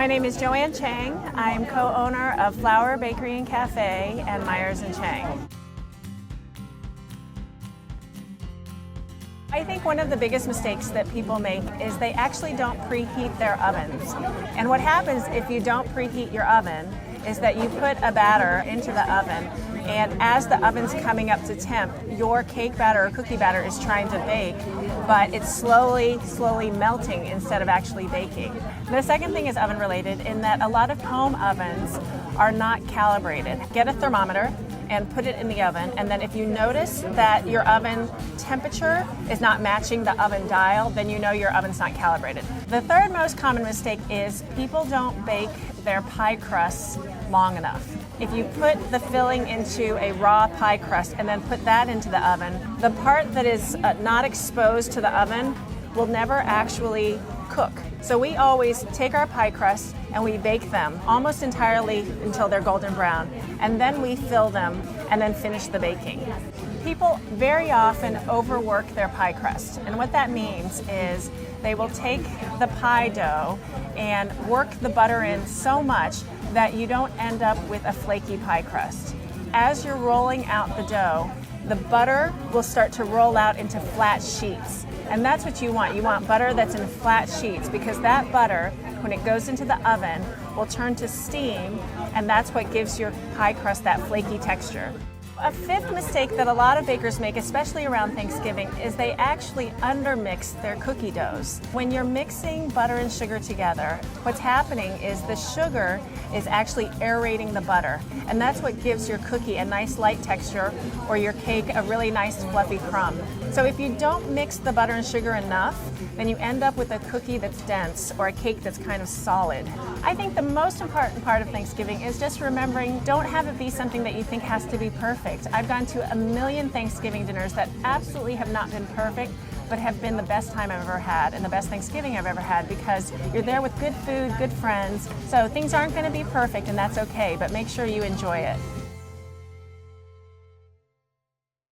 My name is Joanne Chang. I'm co-owner of Flour Bakery and Cafe and Myers & Chang. I think one of the biggest mistakes that people make is they actually don't preheat their ovens. And what happens if you don't preheat your oven is that you put a batter into the oven, and as the oven's coming up to temp, your cake batter or cookie batter is trying to bake, but it's slowly melting instead of actually baking. The second thing is oven related in that a lot of home ovens are not calibrated. Get a thermometer and put it in the oven, and then if you notice that your oven temperature is not matching the oven dial, then you know your oven's not calibrated. The third most common mistake is people don't bake their pie crusts long enough. If you put the filling into a raw pie crust and then put that into the oven, the part that is not exposed to the oven will never actually cook. So we always take our pie crusts and we bake them almost entirely until they're golden brown, and then we fill them and then finish the baking. People very often overwork their pie crust, and what that means is they will take the pie dough and work the butter in so much that you don't end up with a flaky pie crust. As you're rolling out the dough, the butter will start to roll out into flat sheets. And that's what you want. You want butter that's in flat sheets, because that butter, when it goes into the oven, will turn to steam, and that's what gives your pie crust that flaky texture. A fifth mistake that a lot of bakers make, especially around Thanksgiving, is they actually undermix their cookie doughs. When you're mixing butter and sugar together, what's happening is the sugar is actually aerating the butter, and that's what gives your cookie a nice light texture or your cake a really nice fluffy crumb. So if you don't mix the butter and sugar enough, then you end up with a cookie that's dense or a cake that's kind of solid. I think the most important part of Thanksgiving is just remembering, don't have it be something that you think has to be perfect. I've gone to a million Thanksgiving dinners that absolutely have not been perfect, but have been the best time I've ever had and the best Thanksgiving I've ever had, because you're there with good food, good friends. So things aren't going to be perfect, and that's okay, but make sure you enjoy it.